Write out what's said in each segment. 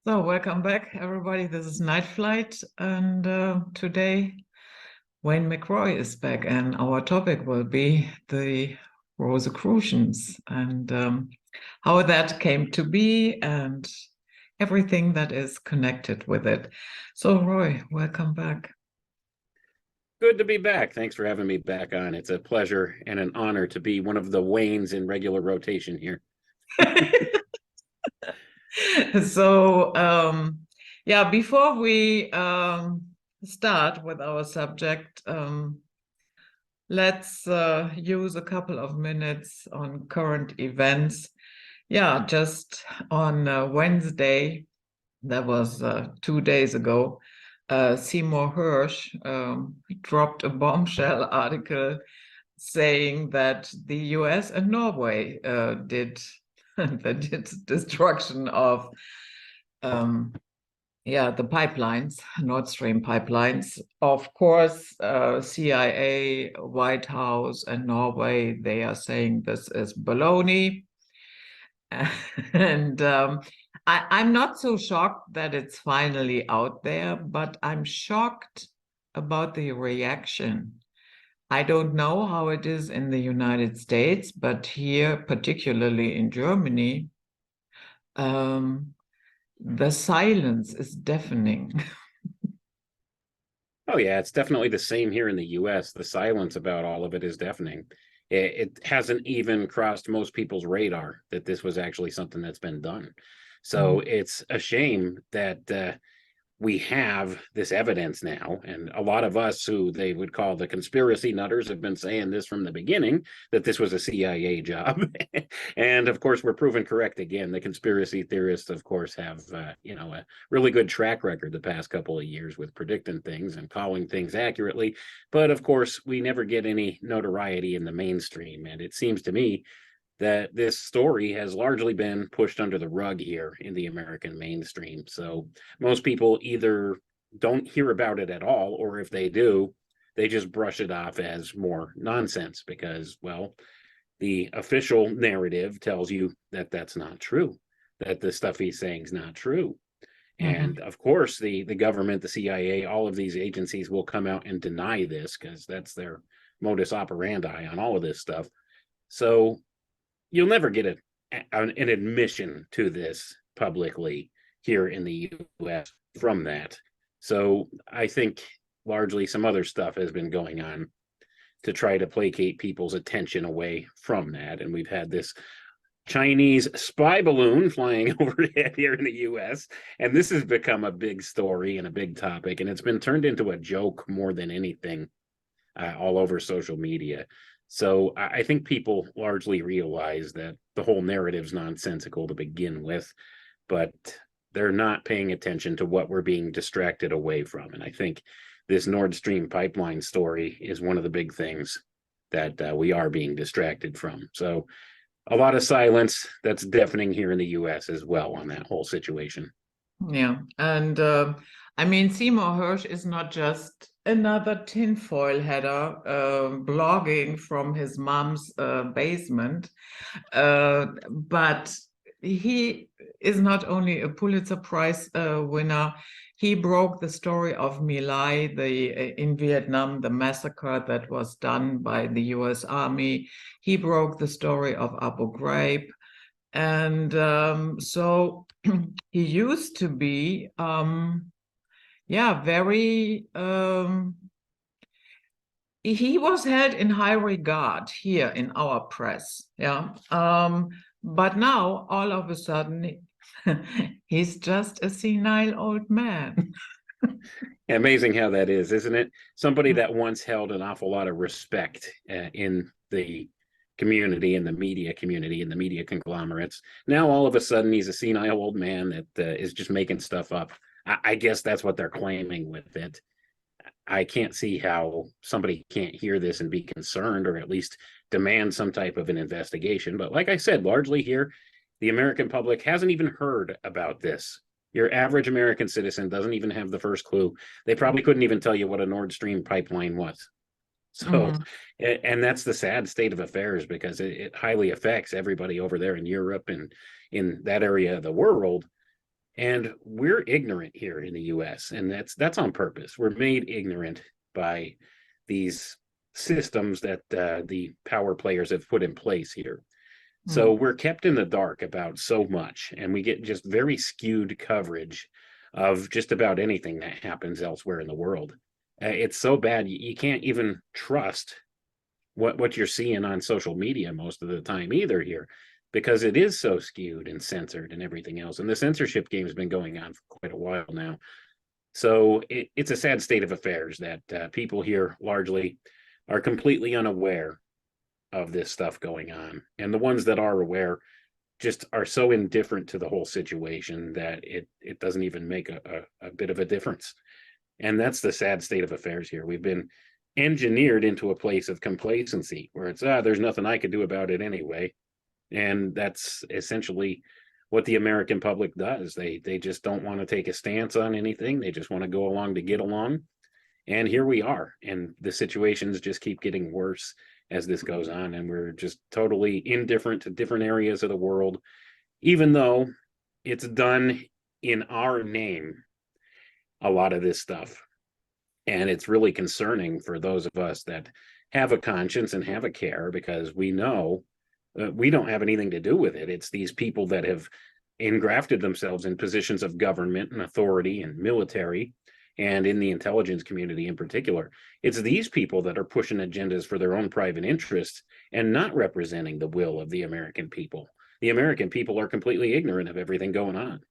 So, welcome back, everybody. This is Night Flight, and today Wayne McRoy is back, and our topic will be the Rosicrucians and how that came to be and everything that is connected with it. So, Roy, welcome back. Good to be back. Thanks for having me back on. It's a pleasure and an honor to be one of the Waynes in regular rotation here. So, yeah, before we start with our subject, let's use a couple of minutes on current events. Yeah, just on Wednesday, that was 2 days ago, Seymour Hersh dropped a bombshell article saying that the US and Norway did the destruction of the pipelines, Nord Stream pipelines. Of course, CIA, White House, and Norway, they are saying this is baloney. And I'm not so shocked that it's finally out there, but I'm shocked about the reaction. I don't know how it is in the United States, but here, particularly in Germany, the silence is deafening. Oh, yeah, it's definitely the same here in the US. The silence about all of it is deafening. It hasn't even crossed most people's radar that this was actually something that's been done. So it's a shame that we have this evidence now, and a lot of us who they would call the conspiracy nutters have been saying this from the beginning, that this was a CIA job. And of course, we're proven correct again. The conspiracy theorists, of course, have a really good track record the past couple of years with predicting things and calling things accurately. But of course, we never get any notoriety in the mainstream. And it seems to me that this story has largely been pushed under the rug here in the American mainstream. So most people either don't hear about it at all, or if they do, they just brush it off as more nonsense because, well, the official narrative tells you that that's not true, that the stuff he's saying is not true. And of course, the government, the CIA, all of these agencies will come out and deny this because that's their modus operandi on all of this stuff. So you'll never get an admission to this publicly here in the US from that. So I think largely some other stuff has been going on to try to placate people's attention away from that. And we've had this Chinese spy balloon flying overhead here in the US. And this has become a big story and a big topic. And it's been turned into a joke more than anything all over social media. So I think people largely realize that the whole narrative's nonsensical to begin with, but they're not paying attention to what we're being distracted away from. And I think this Nord Stream pipeline story is one of the big things that we are being distracted from. So a lot of silence that's deafening here in the US as well on that whole situation. Yeah, and I mean, Seymour Hersh is not just another tinfoil header blogging from his mom's basement, but he is not only a Pulitzer Prize winner. He broke the story of My Lai, in Vietnam, the massacre that was done by the US Army. He broke the story of Abu Ghraib. And so he used to be, very, he was held in high regard here in our press. Yeah. But now, all of a sudden, he's just a senile old man. Amazing how that is, isn't it? Somebody that once held an awful lot of respect in the community, in the media community, in the media conglomerates. Now, all of a sudden, he's a senile old man that is just making stuff up. I guess that's what they're claiming with it. I can't see how somebody can't hear this and be concerned or at least demand some type of an investigation. But like I said, largely here, the American public hasn't even heard about this. Your average American citizen doesn't even have the first clue. They probably couldn't even tell you what a Nord Stream pipeline was. So, and that's the sad state of affairs because it highly affects everybody over there in Europe and in that area of the world. And we're ignorant here in the US, and that's on purpose. We're made ignorant by these systems that the power players have put in place here. So we're kept in the dark about so much, and we get just very skewed coverage of just about anything that happens elsewhere in the world. It's so bad you can't even trust what you're seeing on social media most of the time either here, because it is so skewed and censored and everything else. And the censorship game has been going on for quite a while now. So it's a sad state of affairs that people here largely are completely unaware of this stuff going on. And the ones that are aware just are so indifferent to the whole situation that it doesn't even make a bit of a difference. And that's the sad state of affairs here. We've been engineered into a place of complacency where it's, there's nothing I could do about it anyway. And that's essentially what the American public does. They just don't want to take a stance on anything. They just want to go along to get along. And here we are. And the situations just keep getting worse as this goes on. And we're just totally indifferent to different areas of the world, even though it's done in our name, a lot of this stuff. And it's really concerning for those of us that have a conscience and have a care, because we know we don't have anything to do with it. It's these people that have engrafted themselves in positions of government and authority and military, and in the intelligence community in particular. It's these people that are pushing agendas for their own private interests and not representing the will of the American people. The American people are completely ignorant of everything going on.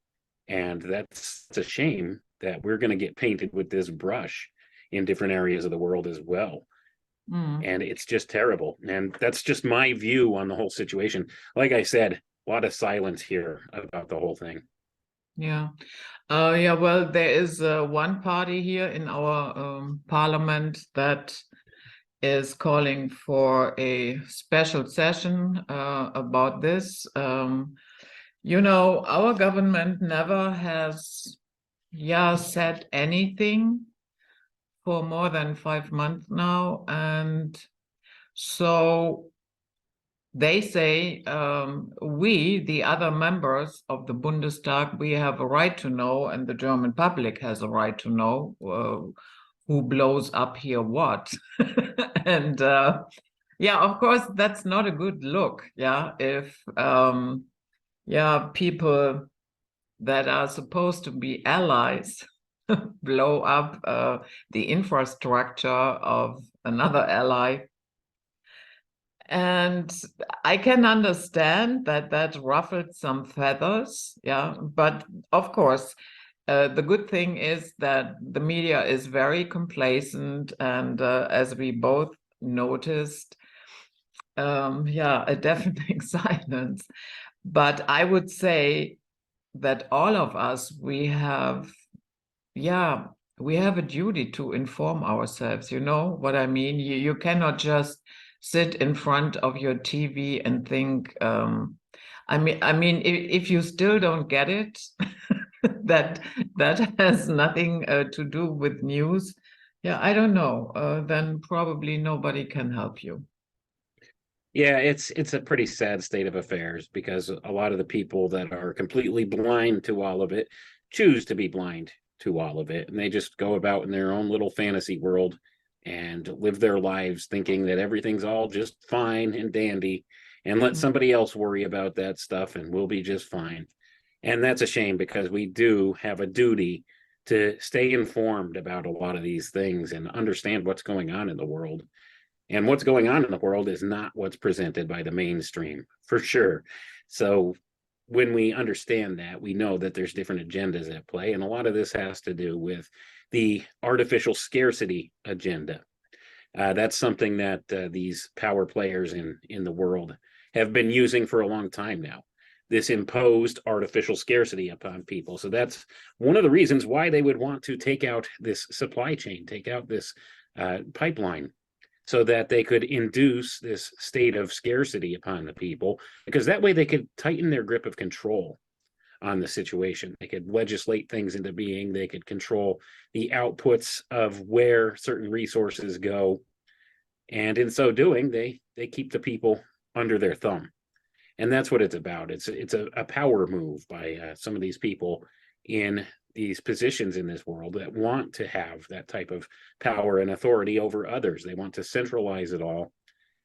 And that's a shame that we're going to get painted with this brush in different areas of the world as well. And it's just terrible. And that's just my view on the whole situation. Like I said, a lot of silence here about the whole thing. Yeah. Yeah, well, there is one party here in our parliament that is calling for a special session about this. You know, our government never has, said anything for more than 5 months now. And so they say, we, the other members of the Bundestag, we have a right to know, and the German public has a right to know who blows up here what. And yeah, of course, that's not a good look. Yeah, if people that are supposed to be allies blow up the infrastructure of another ally. And I can understand that ruffled some feathers, but of course, the good thing is that the media is very complacent, and as we both noticed, a deafening silence. But I would say that all of us, we have a duty to inform ourselves. You know what I mean? You cannot just sit in front of your TV and think, I mean, if you still don't get it, that has nothing to do with news. Yeah, I don't know. Then probably nobody can help you. Yeah, it's a pretty sad state of affairs, because a lot of the people that are completely blind to all of it choose to be blind to all of it, and they just go about in their own little fantasy world and live their lives thinking that everything's all just fine and dandy, and let somebody else worry about that stuff and we'll be just fine. And that's a shame, because we do have a duty to stay informed about a lot of these things and understand what's going on in the world. And what's going on in the world is not what's presented by the mainstream, for sure. So when we understand that, we know that there's different agendas at play. And a lot of this has to do with the artificial scarcity agenda. That's something that these power players in the world have been using for a long time now. This imposed artificial scarcity upon people. So that's one of the reasons why they would want to take out this supply chain, take out this pipeline, so that they could induce this state of scarcity upon the people, because that way they could tighten their grip of control on the situation. They could legislate things into being. They could control the outputs of where certain resources go. And in so doing, they keep the people under their thumb. And that's what it's about. It's a power move by some of these people in these positions in this world that want to have that type of power and authority over others. They want to centralize it all.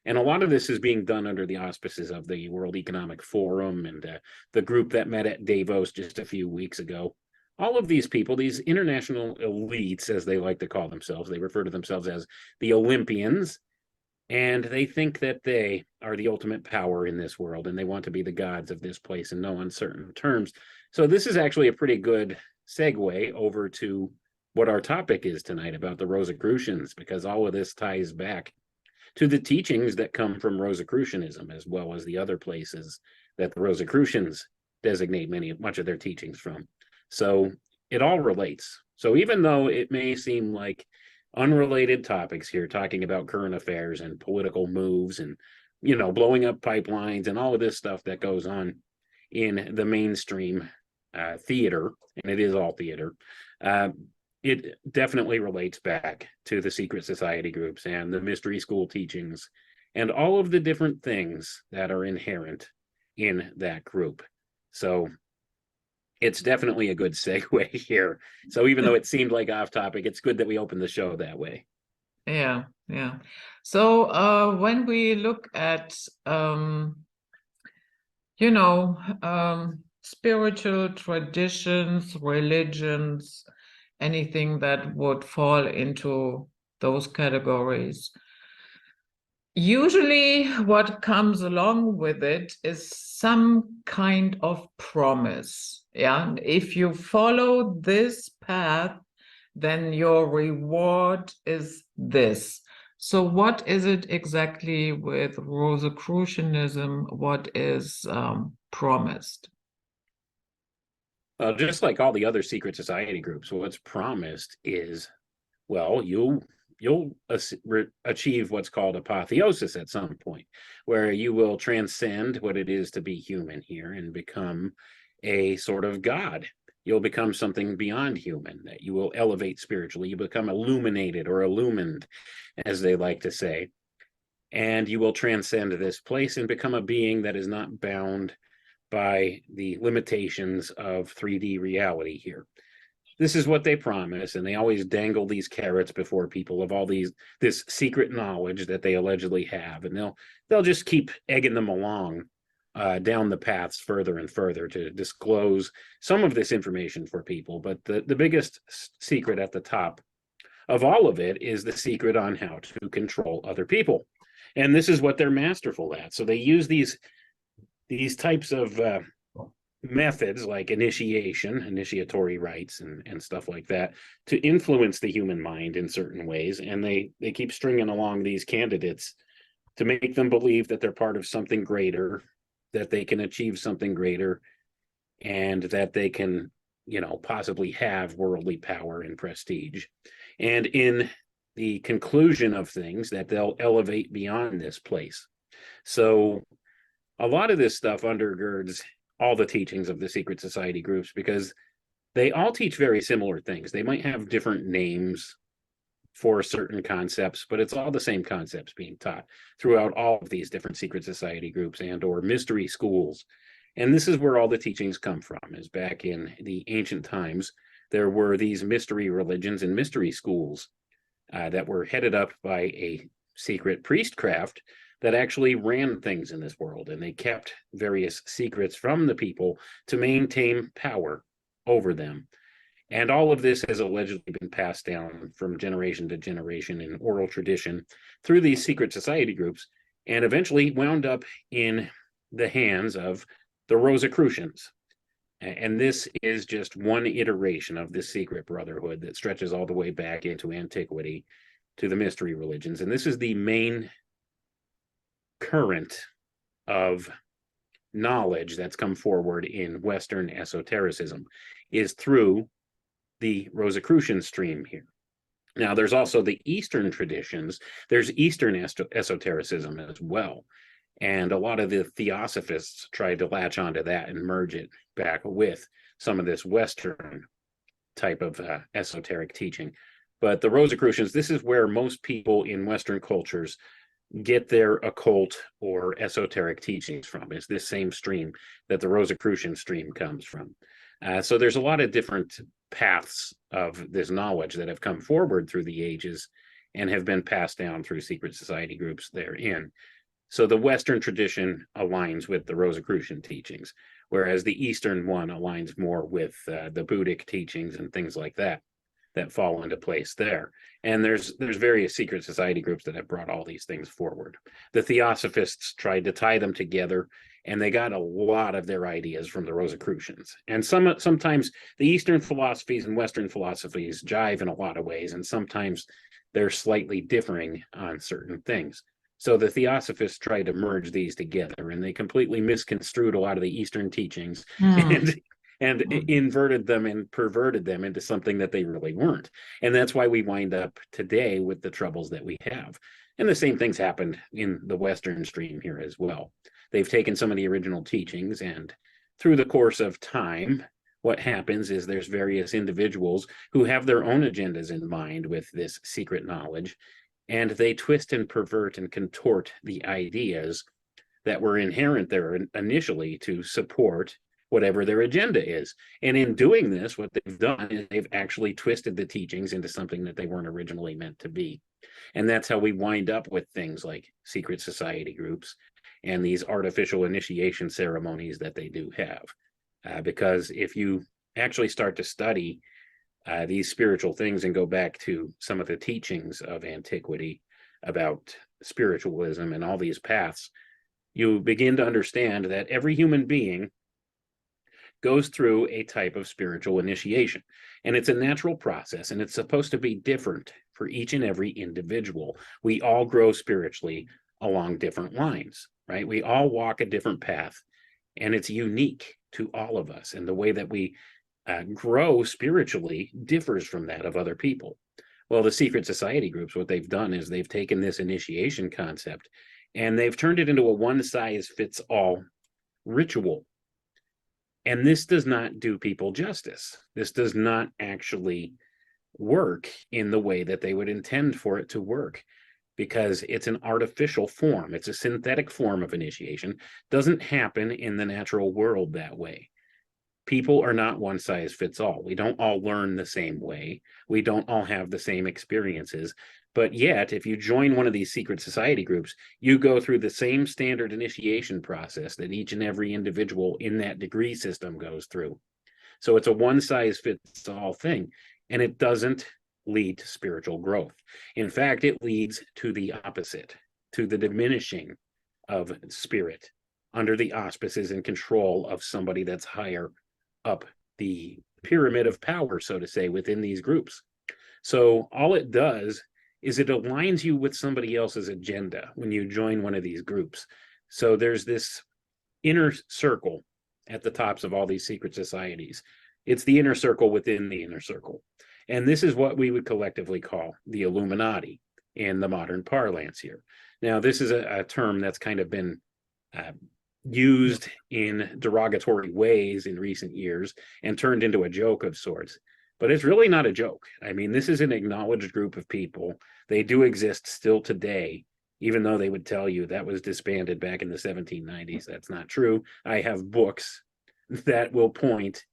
And a lot of this is being done under the auspices of the World Economic Forum and the group that met at Davos just a few weeks ago. All of these people, these international elites, as they like to call themselves, they refer to themselves as the Olympians, and they think that they are the ultimate power in this world, and they want to be the gods of this place in no uncertain terms. So this is actually a pretty good segue over to what our topic is tonight about the Rosicrucians, because all of this ties back to the teachings that come from Rosicrucianism, as well as the other places that the Rosicrucians designate much of their teachings from. So it all relates. So even though it may seem like unrelated topics here, talking about current affairs and political moves and, blowing up pipelines and all of this stuff that goes on in the mainstream theater, and it is all theater, it definitely relates back to the secret society groups and the mystery school teachings and all of the different things that are inherent in that group. So it's definitely a good segue here. So even though it seemed like off topic, it's good that we opened the show that way. Yeah. So when we look at, spiritual traditions, religions, anything that would fall into those categories, usually what comes along with it is some kind of promise. Yeah, if you follow this path, then your reward is this. So what is it exactly with Rosicrucianism? What is promised? Well, just like all the other secret society groups, what's promised is, well, you'll achieve what's called apotheosis at some point, where you will transcend what it is to be human here and become a sort of god. You'll become something beyond human, that you will elevate spiritually. You become illuminated or illumined, as they like to say, and you will transcend this place and become a being that is not bound by the limitations of 3D reality here. This is what they promise, and they always dangle these carrots before people of all this secret knowledge that they allegedly have, and they'll just keep egging them along down the paths further and further to disclose some of this information for people. But the biggest secret at the top of all of it is the secret on how to control other people, and this is what they're masterful at. So they use these types of methods like initiatory rites and stuff like that to influence the human mind in certain ways. And they keep stringing along these candidates to make them believe that they're part of something greater, that they can achieve something greater, and that they can, possibly have worldly power and prestige. And in the conclusion of things, that they'll elevate beyond this place. So a lot of this stuff undergirds all the teachings of the secret society groups, because they all teach very similar things. They might have different names for certain concepts, but it's all the same concepts being taught throughout all of these different secret society groups and or mystery schools. And this is where all the teachings come from, is back in the ancient times, there were these mystery religions and mystery schools that were headed up by a secret priestcraft that actually ran things in this world, and they kept various secrets from the people to maintain power over them. And all of this has allegedly been passed down from generation to generation in oral tradition through these secret society groups, and eventually wound up in the hands of the Rosicrucians. And this is just one iteration of this secret brotherhood that stretches all the way back into antiquity to the mystery religions. And this is the main current of knowledge that's come forward in Western esotericism, is through the Rosicrucian stream here. Now, there's also the Eastern traditions. There's Eastern esotericism as well. And a lot of the theosophists tried to latch onto that and merge it back with some of this Western type of esoteric teaching. But the Rosicrucians, this is where most people in Western cultures get their occult or esoteric teachings from, is this same stream that the Rosicrucian stream comes from. So there's a lot of different paths of this knowledge that have come forward through the ages and have been passed down through secret society groups therein. So the Western tradition aligns with the Rosicrucian teachings, whereas the Eastern one aligns more with the Buddhic teachings and things like that fall into place there. And there's various secret society groups that have brought all these things forward. The Theosophists tried to tie them together, and they got a lot of their ideas from the Rosicrucians. And sometimes the Eastern philosophies and Western philosophies jive in a lot of ways, and sometimes they're slightly differing on certain things. So the Theosophists tried to merge these together, and they completely misconstrued a lot of the Eastern teachings and inverted them and perverted them into something that they really weren't. And that's why we wind up today with the troubles that we have. And the same things happened in the Western stream here as well. They've taken some of the original teachings, and through the course of time, what happens is there's various individuals who have their own agendas in mind with this secret knowledge, and they twist and pervert and contort the ideas that were inherent there initially to support whatever their agenda is. And in doing this, what they've done is they've actually twisted the teachings into something that they weren't originally meant to be. And that's how we wind up with things like secret society groups and these artificial initiation ceremonies that they do have. Because if you actually start to study these spiritual things and go back to some of the teachings of antiquity about spiritualism and all these paths, you begin to understand that every human being goes through a type of spiritual initiation. And it's a natural process, and it's supposed to be different for each and every individual. We all grow spiritually along different lines, right? We all walk a different path, and it's unique to all of us. And the way that we grow spiritually differs from that of other people. Well, the secret society groups, what they've done is they've taken this initiation concept and they've turned it into a one-size-fits-all ritual. And this does not do people justice. This does not actually work in the way that they would intend for it to work, because it's an artificial form. It's a synthetic form of initiation. Doesn't happen in the natural world that way. People are not one size fits all. We don't all learn the same way. We don't all have the same experiences. But yet, if you join one of these secret society groups, you go through the same standard initiation process that each and every individual in that degree system goes through. So it's a one-size-fits-all thing, and it doesn't lead to spiritual growth. In fact, it leads to the opposite, to the diminishing of spirit under the auspices and control of somebody that's higher up the pyramid of power, so to say, within these groups. So all it does is it aligns you with somebody else's agenda when you join one of these groups. So there's this inner circle at the tops of all these secret societies. It's the inner circle within the inner circle. And this is what we would collectively call the Illuminati in the modern parlance here. Now, this is a term that's kind of been used in derogatory ways in recent years and turned into a joke of sorts. But it's really not a joke. I mean, this is an acknowledged group of people. They do exist still today, even though they would tell you that was disbanded back in the 1790s. That's not true. I have books that will point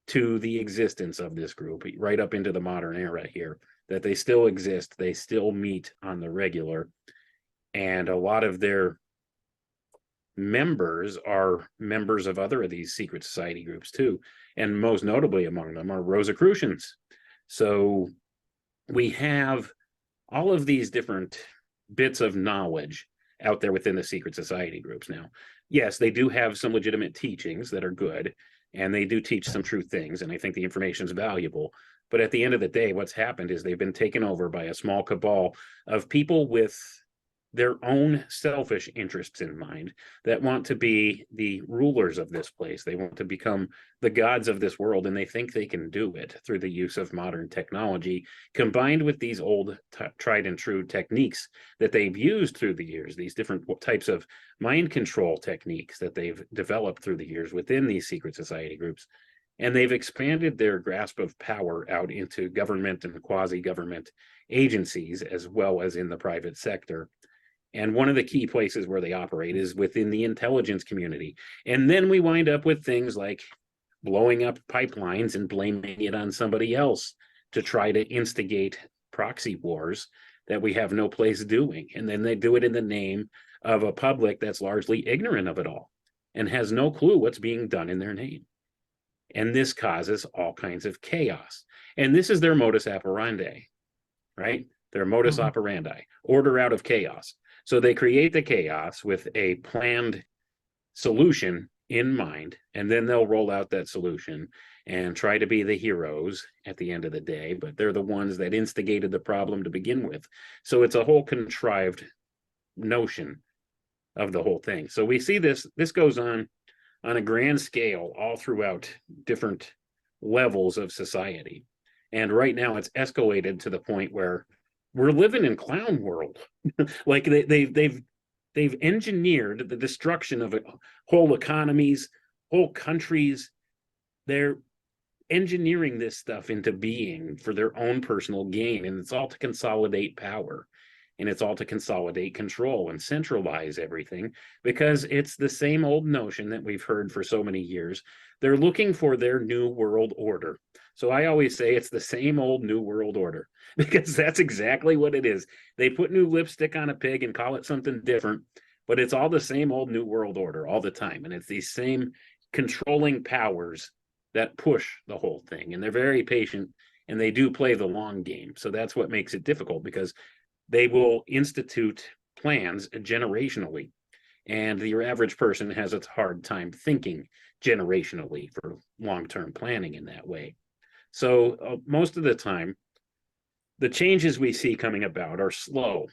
to the existence of this group right up into the modern era here, that they still exist. They still meet on the regular. And a lot of their members are members of other of these secret society groups too, and most notably among them are Rosicrucians. So we have all of these different bits of knowledge out there within the secret society groups now. Yes, they do have some legitimate teachings that are good, and they do teach some true things, and I think the information is valuable. But at the end of the day, what's happened is they've been taken over by a small cabal of people with their own selfish interests in mind that want to be the rulers of this place. They want to become the gods of this world, and they think they can do it through the use of modern technology combined with these old tried and true techniques that they've used through the years, these different types of mind control techniques that they've developed through the years within these secret society groups. And they've expanded their grasp of power out into government and quasi-government agencies, as well as in the private sector. And one of the key places where they operate is within the intelligence community. And then we wind up with things like blowing up pipelines and blaming it on somebody else to try to instigate proxy wars that we have no place doing. And then they do it in the name of a public that's largely ignorant of it all and has no clue what's being done in their name. And this causes all kinds of chaos. And this is their modus operandi, right? Their modus operandi, order out of chaos. So they create the chaos with a planned solution in mind, and then they'll roll out that solution and try to be the heroes at the end of the day, but they're the ones that instigated the problem to begin with. So it's a whole contrived notion of the whole thing. So we see this goes on a grand scale all throughout different levels of society. And right now it's escalated to the point where we're living in clown world. Like they've engineered the destruction of whole economies, whole countries. They're engineering this stuff into being for their own personal gain, and it's all to consolidate power, and it's all to consolidate control and centralize everything, because it's the same old notion that we've heard for so many years. They're looking for their new world order. So I always say it's the same old new world order, because that's exactly what it is. They put new lipstick on a pig and call it something different, but it's all the same old new world order all the time. And it's these same controlling powers that push the whole thing. And they're very patient, and they do play the long game. So that's what makes it difficult, because they will institute plans generationally. And your average person has a hard time thinking generationally for long-term planning in that way. So most of the time, the changes we see coming about are slow,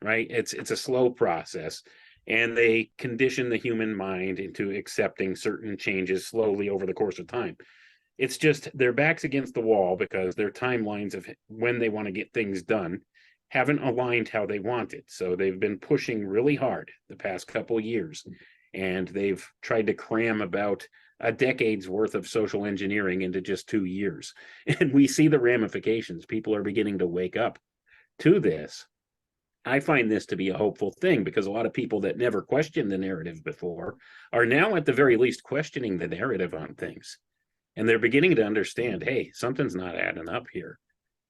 right? It's a slow process, and they condition the human mind into accepting certain changes slowly over the course of time. It's just their backs against the wall because their timelines of when they want to get things done haven't aligned how they want it. So they've been pushing really hard the past couple of years, and they've tried to cram about a decade's worth of social engineering into just 2 years. And we see the ramifications. People are beginning to wake up to this. I find this to be a hopeful thing, because a lot of people that never questioned the narrative before are now at the very least questioning the narrative on things. And they're beginning to understand, hey, something's not adding up here.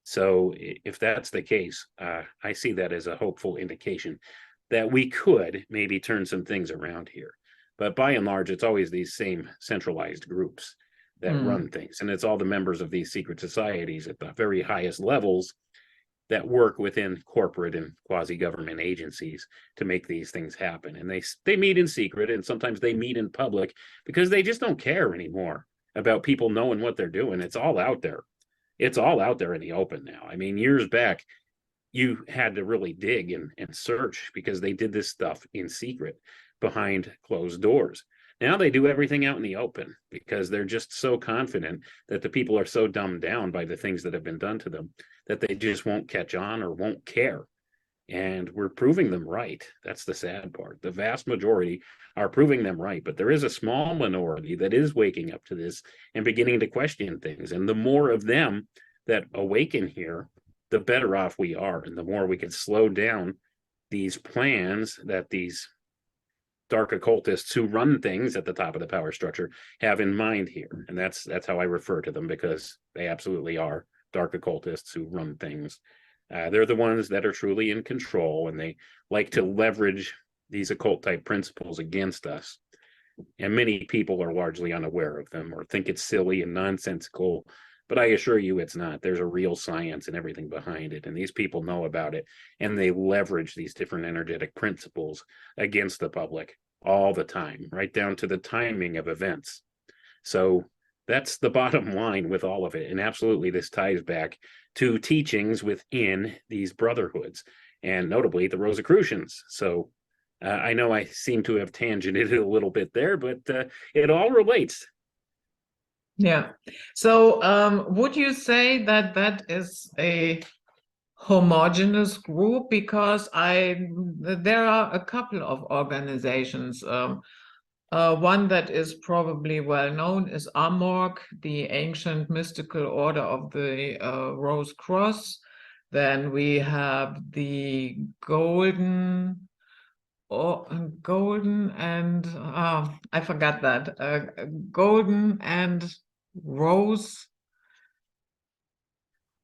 So if that's the case, I see that as a hopeful indication that we could maybe turn some things around here. But by and large, it's always these same centralized groups that run things. And it's all the members of these secret societies at the very highest levels that work within corporate and quasi-government agencies to make these things happen. And they meet in secret, and sometimes they meet in public, because they just don't care anymore about people knowing what they're doing. It's all out there. It's all out there in the open now. I mean, years back, you had to really dig and search, because they did this stuff in secret behind closed doors. Now they do everything out in the open, because they're just so confident that the people are so dumbed down by the things that have been done to them that they just won't catch on or won't care. And we're proving them right. That's the sad part. The vast majority are proving them right, but there is a small minority that is waking up to this and beginning to question things. And the more of them that awaken here, the better off we are, and the more we can slow down these plans that these dark occultists who run things at the top of the power structure have in mind here. And that's how I refer to them, because they absolutely are dark occultists who run things. They're the ones that are truly in control, and they like to leverage these occult type principles against us. And many people are largely unaware of them or think it's silly and nonsensical. But I assure you it's not. There's a real science and everything behind it. And these people know about it. And they leverage these different energetic principles against the public all the time, right down to the timing of events. So that's the bottom line with all of it. And absolutely, this ties back to teachings within these brotherhoods, and notably the Rosicrucians. So I know I seem to have tangented it a little bit there, but it all relates. Yeah. So would you say that that is a homogeneous group? Because there are a couple of organizations. One that is probably well known is Amorg, the ancient mystical order of the Rose Cross. Then we have the Golden golden and I forgot that. Golden and rose.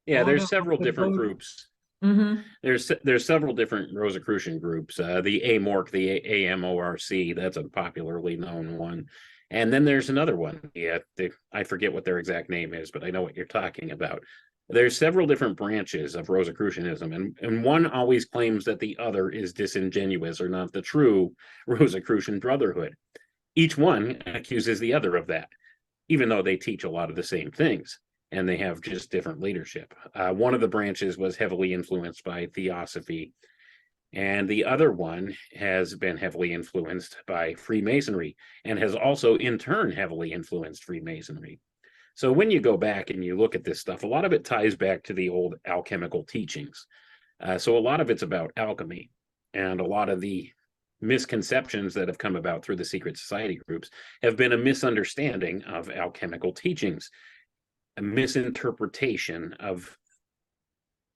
Yeah, Order there's of several the different golden. groups. Mm-hmm. There's several different Rosicrucian groups. The AMORC, the AMORC, that's a popularly known one. And then there's another one. Yeah, I forget what their exact name is, but I know what you're talking about. There's several different branches of Rosicrucianism, and one always claims that the other is disingenuous or not the true Rosicrucian Brotherhood. Each one accuses the other of that, even though they teach a lot of the same things and they have just different leadership. One of the branches was heavily influenced by Theosophy, and the other one has been heavily influenced by Freemasonry and has also in turn heavily influenced Freemasonry. So when you go back and you look at this stuff, a lot of it ties back to the old alchemical teachings. So a lot of it's about alchemy, and a lot of the misconceptions that have come about through the secret society groups have been a misunderstanding of alchemical teachings, a misinterpretation of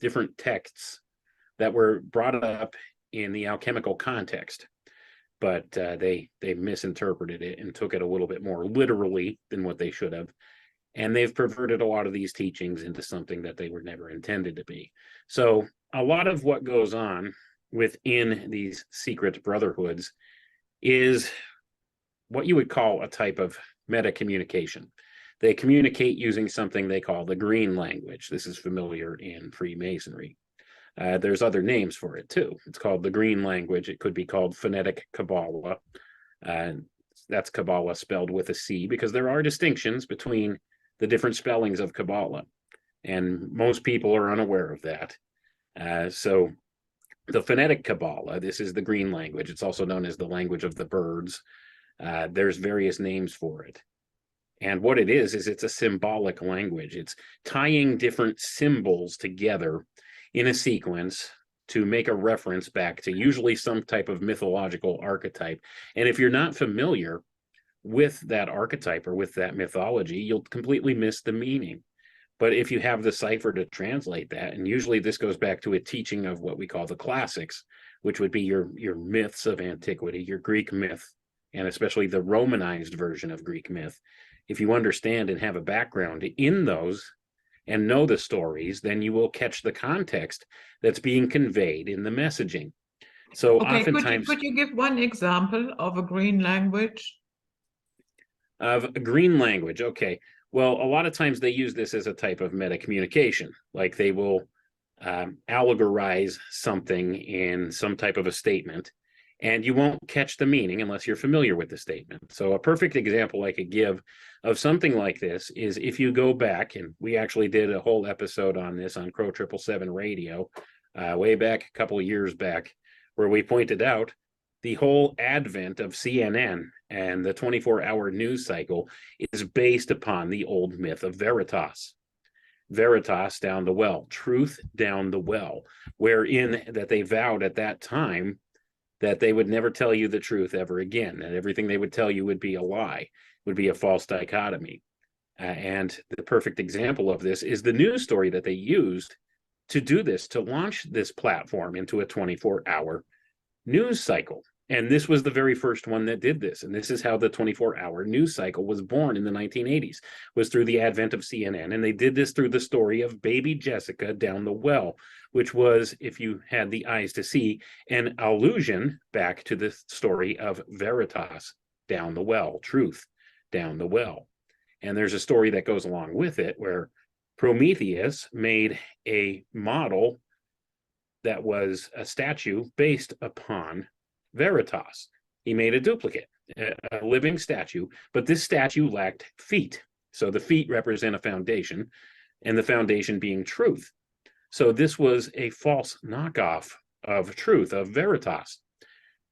different texts that were brought up in the alchemical context, but they misinterpreted it and took it a little bit more literally than what they should have, and they've perverted a lot of these teachings into something that they were never intended to be. So a lot of what goes on within these secret brotherhoods is what you would call a type of meta communication. They communicate using something they call the green language. This is familiar in Freemasonry. There's other names for it too. It's called the green language. It could be called phonetic Kabbalah. That's Kabbalah spelled with a C, because there are distinctions between the different spellings of Kabbalah, and most people are unaware of that. So the phonetic Kabbalah, this is the green language. It's also known as the language of the birds. There's various names for it. And what it is it's a symbolic language. It's tying different symbols together in a sequence to make a reference back to usually some type of mythological archetype. And if you're not familiar with that archetype or with that mythology, you'll completely miss the meaning. But if you have the cipher to translate that, and usually this goes back to a teaching of what we call the classics, which would be your myths of antiquity, your Greek myth, and especially the Romanized version of Greek myth. If you understand and have a background in those and know the stories, then you will catch the context that's being conveyed in the messaging. So Okay, oftentimes, could you give one example of a green language? of a green language, okay. Well, a lot of times they use this as a type of meta communication, like they will allegorize something in some type of a statement, and you won't catch the meaning unless you're familiar with the statement. So a perfect example I could give of something like this is if you go back, and we actually did a whole episode on this on Crow 777 Radio way back a couple of years back, where we pointed out the whole advent of CNN and the 24-hour news cycle is based upon the old myth of Veritas. Veritas down the well, truth down the well, wherein that they vowed at that time that they would never tell you the truth ever again, and everything they would tell you would be a lie, would be a false dichotomy. And the perfect example of this is the news story that they used to do this, to launch this platform into a 24-hour news cycle. And this was the very first one that did this. And this is how the 24-hour news cycle was born in the 1980s, was through the advent of CNN. And they did this through the story of baby Jessica down the well, which was, if you had the eyes to see, an allusion back to the story of Veritas down the well, truth down the well. And there's a story that goes along with it where Prometheus made a model that was a statue based upon Veritas. He made a duplicate, a living statue, but this statue lacked feet. So the feet represent a foundation, and the foundation being truth. So this was a false knockoff of truth, of Veritas.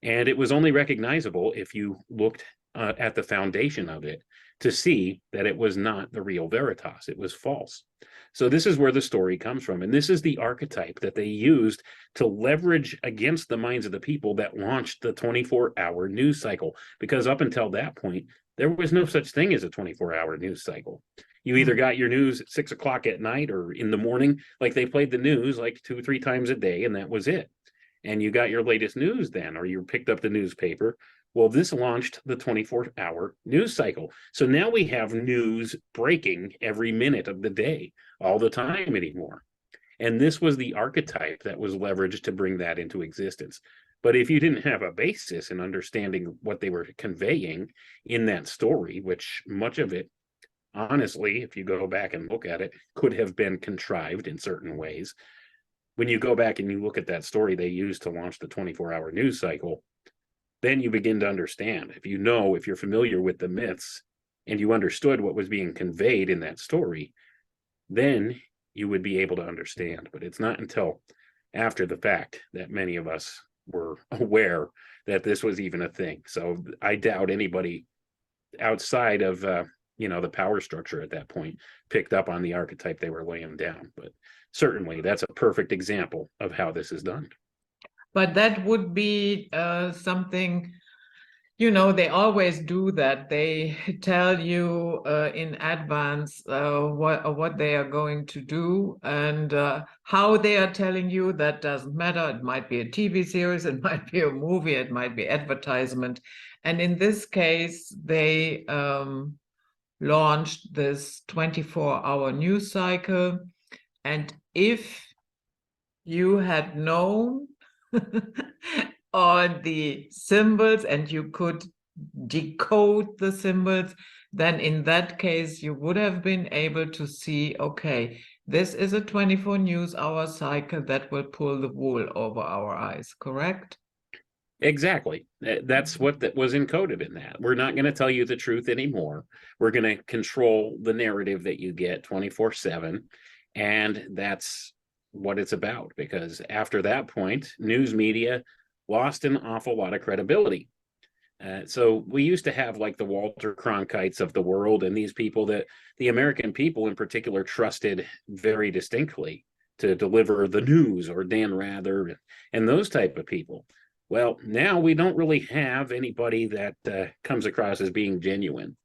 And it was only recognizable if you looked at the foundation of it to see that it was not the real Veritas. It was false. So this is where the story comes from. And this is the archetype that they used to leverage against the minds of the people that launched the 24-hour news cycle. Because up until that point, there was no such thing as a 24-hour news cycle. You either got your news at 6 o'clock at night or in the morning, like they played the news like 2 or 3 times a day, and that was it. and you got your latest news then, or you picked up the newspaper. Well, this launched the 24-hour news cycle. So now we have news breaking every minute of the day, all the time anymore. And this was the archetype that was leveraged to bring that into existence. But if you didn't have a basis in understanding what they were conveying in that story, which much of it, honestly, if you go back and look at it, could have been contrived in certain ways. When you go back and you look at that story they used to launch the 24-hour news cycle, then you begin to understand. If you're familiar with the myths and you understood what was being conveyed in that story, then you would be able to understand. But it's not until after the fact that many of us were aware that this was even a thing. So I doubt anybody outside of the power structure at that point picked up on the archetype they were laying down. But certainly that's a perfect example of how this is done. But that would be something, they always do that. They tell you in advance what they are going to do, and how they are telling you, that doesn't matter. It might be a TV series, it might be a movie, it might be advertisement. And in this case, they launched this 24-hour news cycle. And if you had known all the symbols and you could decode the symbols, then in that case you would have been able to see, okay, this is a 24 news hour cycle that will pull the wool over our eyes, correct? Exactly. That's what that was encoded in that. We're not going to tell you the truth anymore. We're going to control the narrative that you get 24/7. And that's what it's about, because after that point, news media lost an awful lot of credibility. So we used to have like the Walter Cronkites of the world, and these people that the American people in particular trusted very distinctly to deliver the news, or Dan Rather and those type of people. Well, now we don't really have anybody that comes across as being genuine.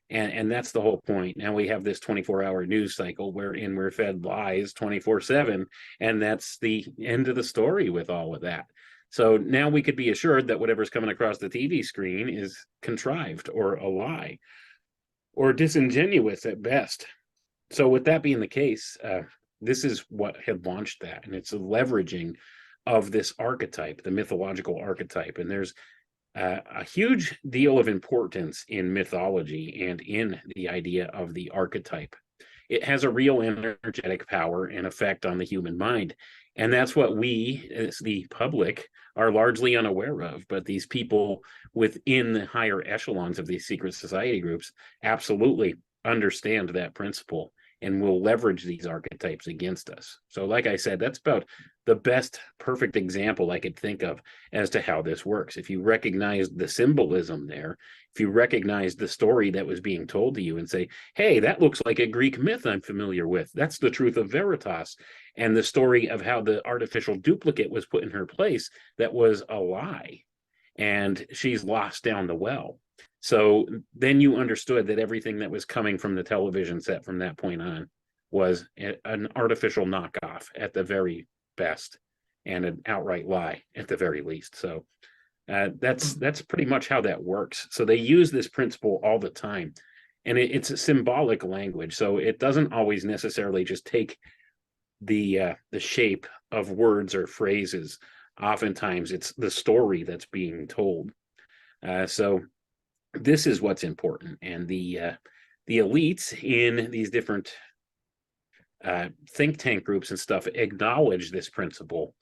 And that's the whole point. Now we have this 24-hour news cycle wherein we're fed lies 24/7, and that's the end of the story with all of that. So now we could be assured that whatever's coming across the TV screen is contrived or a lie or disingenuous at best. So with that being the case, this is what had launched that, and it's a leveraging of this archetype, the mythological archetype. And there's a huge deal of importance in mythology and in the idea of the archetype. It has a real energetic power and effect on the human mind. And that's what we, as the public, are largely unaware of. But these people within the higher echelons of these secret society groups absolutely understand that principle and will leverage these archetypes against us. So like I said, that's about the best perfect example I could think of as to how this works. If you recognize the symbolism there, if you recognize the story that was being told to you and say, hey, that looks like a Greek myth I'm familiar with. That's the truth of Veritas. And the story of how the artificial duplicate was put in her place, that was a lie. And she's lost down the well. So then you understood that everything that was coming from the television set from that point on was an artificial knockoff at the very best, and an outright lie at the very least. So that's pretty much how that works. So they use this principle all the time, and it's a symbolic language. So it doesn't always necessarily just take the shape of words or phrases. Oftentimes it's the story that's being told. So this is what's important, and the elites in these different think tank groups and stuff acknowledge this principle,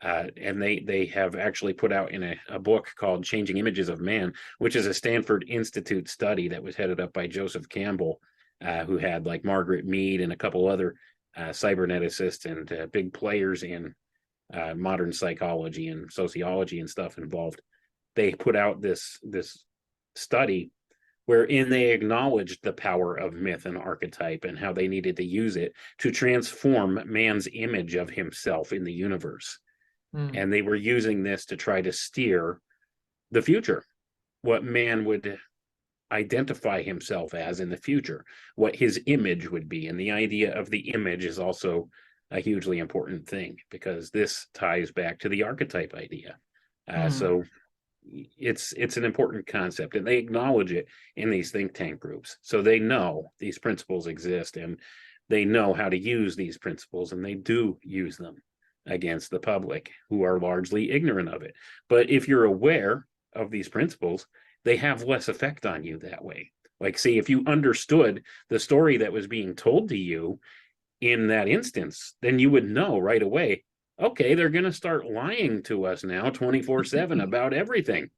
and they have actually put out in a book called Changing Images of Man, which is a Stanford Institute study that was headed up by Joseph Campbell, who had like Margaret Mead and a couple other cyberneticists and big players in modern psychology and sociology and stuff involved. They put out this study wherein they acknowledged the power of myth and archetype and how they needed to use it to transform man's image of himself in the universe. And they were using this to try to steer the future, what man would identify himself as in the future, what his image would be. And the idea of the image is also a hugely important thing, because this ties back to the archetype idea. So it's an important concept, and they acknowledge it in these think tank groups. So they know these principles exist, and they know how to use these principles, and they do use them against the public, who are largely ignorant of it. But if you're aware of these principles, they have less effect on you that way. Like, see, if you understood the story that was being told to you in that instance, then you would know right away, okay, they're going to start lying to us now 24/7 about everything.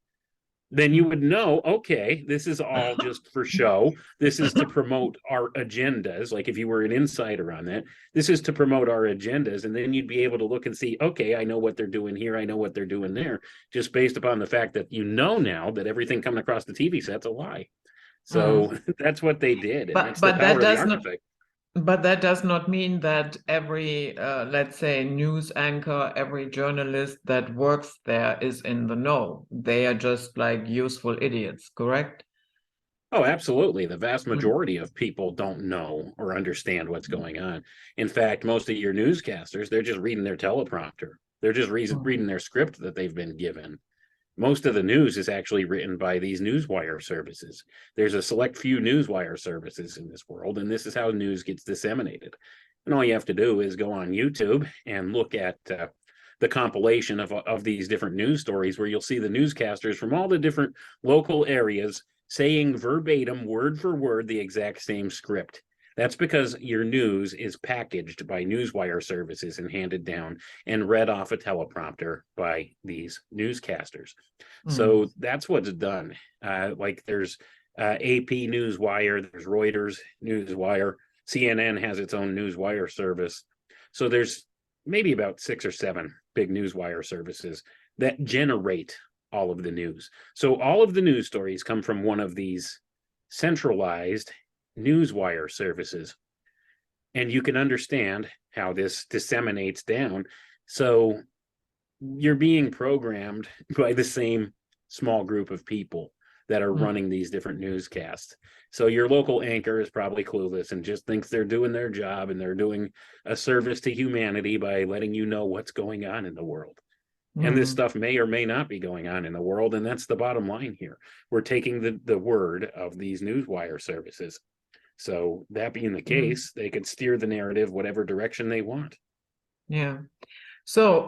Then you would know, okay, this is all just for show. This is to promote our agendas. Like, if you were an insider on that, this is to promote our agendas. And then you'd be able to look and see, okay, I know what they're doing here. I know what they're doing there, just based upon the fact that you know now that everything coming across the TV set's a lie. So that's what they did. And that's the power of the archetype. But that does not mean that every, let's say, news anchor, every journalist that works there is in the know. They are just like useful idiots, correct? Oh, absolutely. The vast majority of people don't know or understand what's going on. In fact, most of your newscasters, they're just reading their teleprompter. They're just reading their script that they've been given. Most of the news is actually written by these newswire services. There's a select few newswire services in this world, and this is how news gets disseminated. And all you have to do is go on YouTube and look at the compilation of these different news stories, where you'll see the newscasters from all the different local areas saying verbatim, word for word, the exact same script. That's because your news is packaged by newswire services and handed down and read off a teleprompter by these newscasters. So that's what's done. Like, there's AP Newswire, there's Reuters Newswire, CNN has its own newswire service. So there's maybe about 6 or 7 big newswire services that generate all of the news. So all of the news stories come from one of these centralized newswire services, and you can understand how this disseminates down. So you're being programmed by the same small group of people that are running these different newscasts. So your local anchor is probably clueless and just thinks they're doing their job and they're doing a service to humanity by letting you know what's going on in the world. And this stuff may or may not be going on in the world, and that's the bottom line here. We're taking the word of these newswire services. So that being the case, they could steer the narrative whatever direction they want. Yeah. So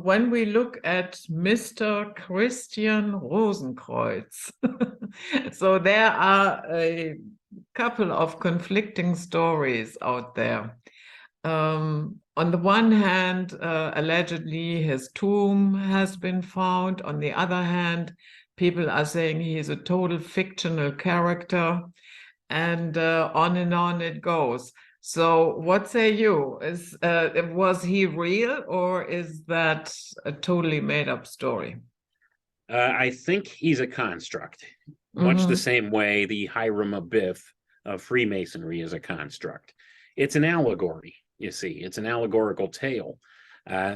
when we look at Mr. Christian Rosenkreutz, so there are a couple of conflicting stories out there. On the one hand, allegedly his tomb has been found. On the other hand, people are saying he is a total fictional character, and on it goes. So what say you? Was he real, or is that a totally made up story? I think he's a construct, much the same way the Hiram Abiff of Freemasonry is a construct. It's an allegory, you see. It's an allegorical tale.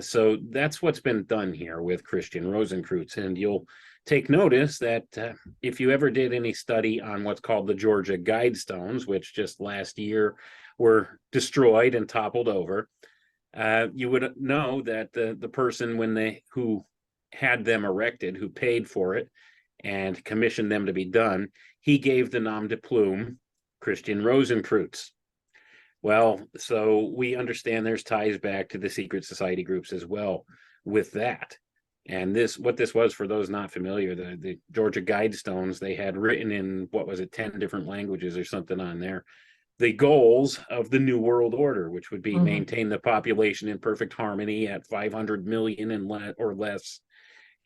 So that's what's been done here with Christian Rosenkreutz. And you'll take notice that if you ever did any study on what's called the Georgia Guidestones, which just last year were destroyed and toppled over, you would know that the person who had them erected, who paid for it and commissioned them to be done, he gave the nom de plume Christian Rosenkreutz. Well, so we understand there's ties back to the secret society groups as well with that. And what this was, for those not familiar, the Georgia Guidestones, they had written in, 10 different languages or something on there, the goals of the New World Order, which would be maintain the population in perfect harmony at 500 million or less,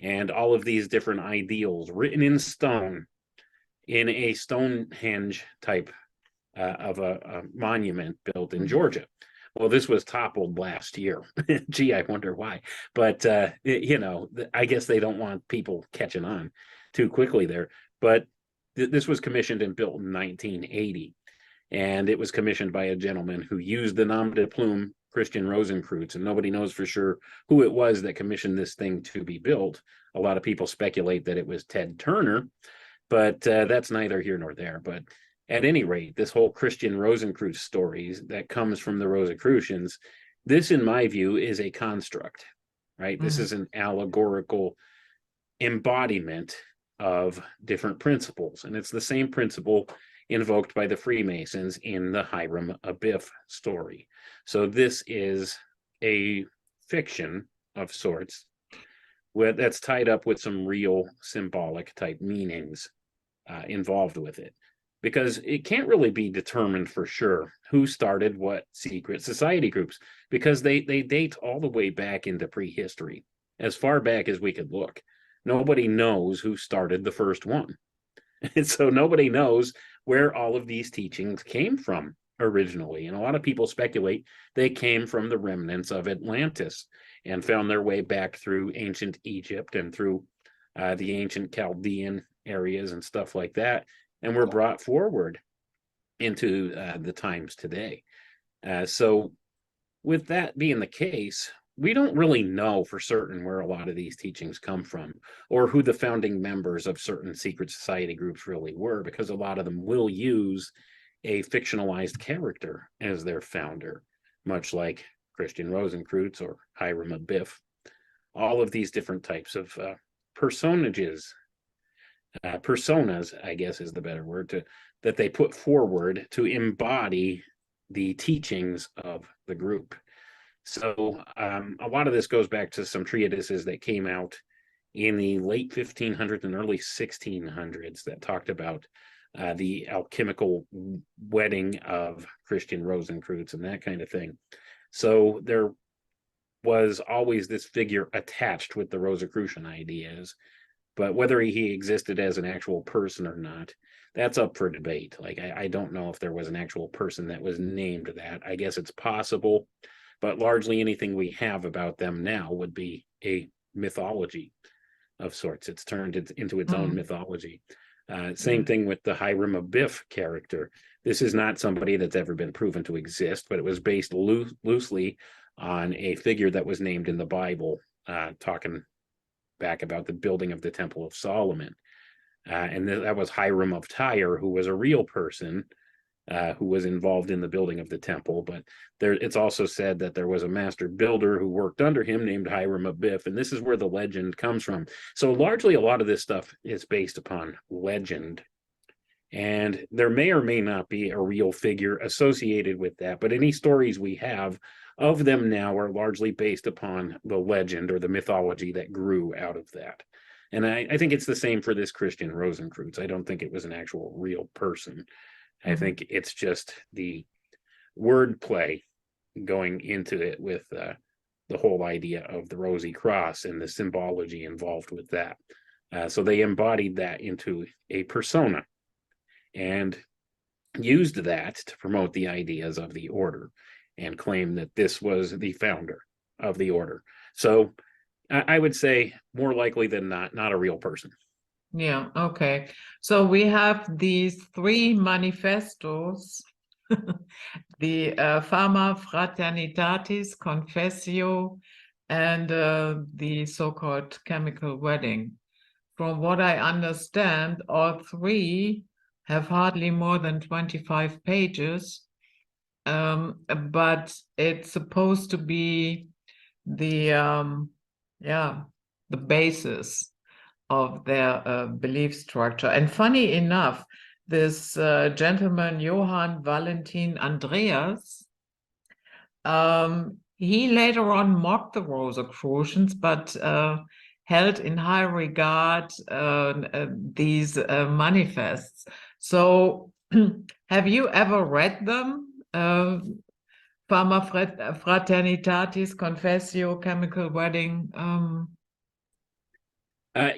and all of these different ideals written in stone, in a Stonehenge type of a monument built in Georgia. Well, this was toppled last year. Gee, I wonder why. But, I guess they don't want people catching on too quickly there. But this was commissioned and built in 1980. And it was commissioned by a gentleman who used the nom de plume Christian Rosenkreutz, and nobody knows for sure who it was that commissioned this thing to be built. A lot of people speculate that it was Ted Turner, but that's neither here nor there. But at any rate, this whole Christian Rosenkreutz story that comes from the Rosicrucians, This, in my view, is a construct, right? This is an allegorical embodiment of different principles. And it's the same principle invoked by the Freemasons in the Hiram Abiff story. So this is a fiction of sorts that's tied up with some real symbolic type meanings involved with it. Because it can't really be determined for sure who started what secret society groups, because they date all the way back into prehistory, as far back as we could look. Nobody knows who started the first one. And so nobody knows where all of these teachings came from originally. And a lot of people speculate they came from the remnants of Atlantis and found their way back through ancient Egypt and through the ancient Chaldean areas and stuff like that, and were brought forward into the times today. So with that being the case, we don't really know for certain where a lot of these teachings come from, or who the founding members of certain secret society groups really were, because a lot of them will use a fictionalized character as their founder, much like Christian Rosenkruetz or Hiram Abiff. All of these different types of personages, personas, I guess is the better word, that they put forward to embody the teachings of the group. So a lot of this goes back to some treatises that came out in the late 1500s and early 1600s that talked about the alchemical wedding of Christian Rosenkreutz and that kind of thing. So there was always this figure attached with the Rosicrucian ideas, but whether he existed as an actual person or not, that's up for debate. Like, I don't know if there was an actual person that was named that. I guess it's possible, but largely anything we have about them now would be a mythology of sorts. It's turned into its own mythology. Same thing with the Hiram Abiff character. This is not somebody that's ever been proven to exist, but it was based loosely on a figure that was named in the Bible, talking back about the building of the Temple of Solomon. And that was Hiram of Tyre, who was a real person who was involved in the building of the temple. But it's also said that there was a master builder who worked under him named Hiram Abiff, and this is where the legend comes from. So largely a lot of this stuff is based upon legend, and there may or may not be a real figure associated with that, but any stories we have of them now are largely based upon the legend or the mythology that grew out of that. And I think it's the same for this Christian Rosenkreutz. I don't think it was an actual real person. I think it's just the wordplay going into it with the whole idea of the Rosy Cross and the symbology involved with that. So they embodied that into a persona and used that to promote the ideas of the order and claim that this was the founder of the order. So I would say more likely than not a real person. Yeah, okay. So we have these three manifestos, the Fama Fraternitatis, Confessio, and the so-called chemical wedding. From what I understand, all three have hardly more than 25 pages, but it's supposed to be the the basis of their belief structure. And funny enough, this gentleman, Johann Valentin Andreas, he later on mocked the Rosicrucians, but held in high regard these manifests. So have you ever read them? Fama Fraternitatis, Confessio, Chemical Wedding?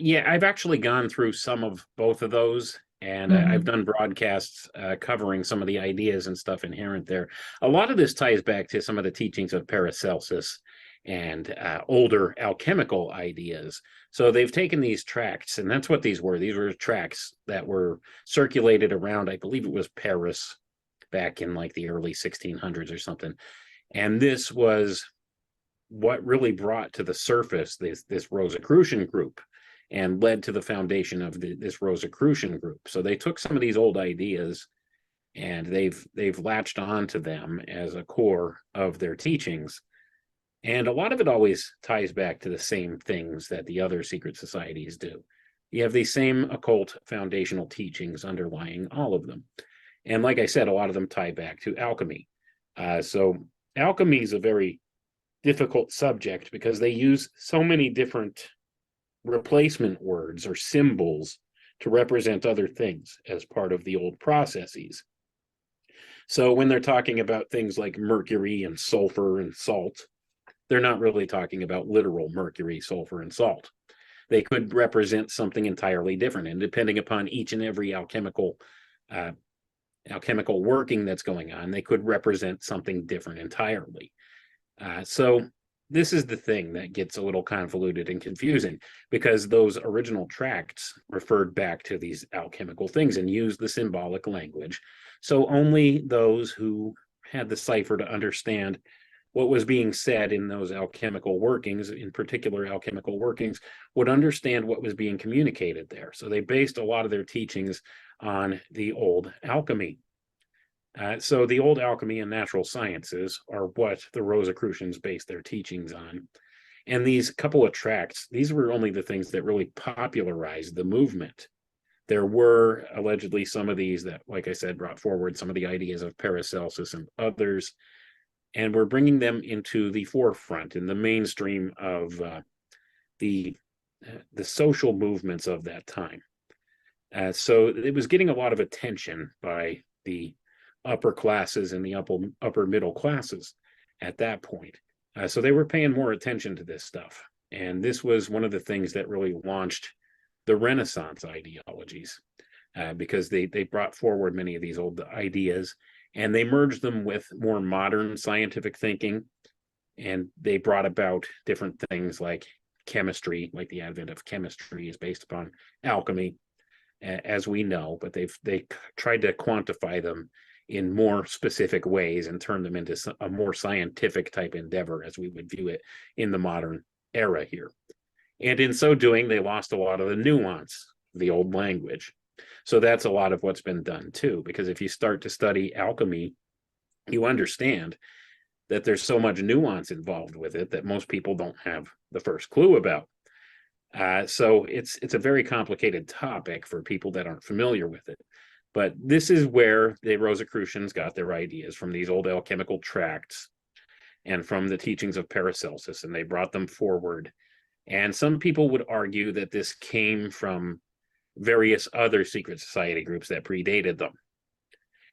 Yeah, I've actually gone through some of both of those, and I've done broadcasts covering some of the ideas and stuff inherent there. A lot of this ties back to some of the teachings of Paracelsus and older alchemical ideas. So they've taken these tracts, and that's what these were. These were tracts that were circulated around, I believe it was Paris, back in like the early 1600s or something. And this was what really brought to the surface this Rosicrucian group and led to the foundation of this Rosicrucian group. So they took some of these old ideas and they've latched on to them as a core of their teachings. And a lot of it always ties back to the same things that the other secret societies do. You have these same occult foundational teachings underlying all of them. And like I said, a lot of them tie back to alchemy. So alchemy is a very difficult subject because they use so many different replacement words or symbols to represent other things as part of the old processes. So when they're talking about things like mercury and sulfur and salt, they're not really talking about literal mercury, sulfur, and salt. They could represent something entirely different, and depending upon each and every alchemical working that's going on, they could represent something different entirely. So this is the thing that gets a little convoluted and confusing, because those original tracts referred back to these alchemical things and used the symbolic language. So only those who had the cipher to understand what was being said in those alchemical workings, in particular alchemical workings, would understand what was being communicated there. So they based a lot of their teachings on the old alchemy. So the old alchemy and natural sciences are what the Rosicrucians based their teachings on. And these couple of tracts, these were only the things that really popularized the movement. There were allegedly some of these that, like I said, brought forward some of the ideas of Paracelsus and others, and we're bringing them into the forefront in the mainstream of the social movements of that time. So it was getting a lot of attention by the upper classes and the upper middle classes at that point. So they were paying more attention to this stuff. And this was one of the things that really launched the Renaissance ideologies, because they brought forward many of these old ideas and they merged them with more modern scientific thinking. And they brought about different things like chemistry, like the advent of chemistry is based upon alchemy, as we know, but they tried to quantify them in more specific ways and turn them into a more scientific type endeavor as we would view it in the modern era here. And in so doing, they lost a lot of the nuance of the old language. So that's a lot of what's been done too, because if you start to study alchemy, you understand that there's so much nuance involved with it that most people don't have the first clue about. So it's a very complicated topic for people that aren't familiar with it. But this is where the Rosicrucians got their ideas, from these old alchemical tracts and from the teachings of Paracelsus, and they brought them forward. And some people would argue that this came from various other secret society groups that predated them.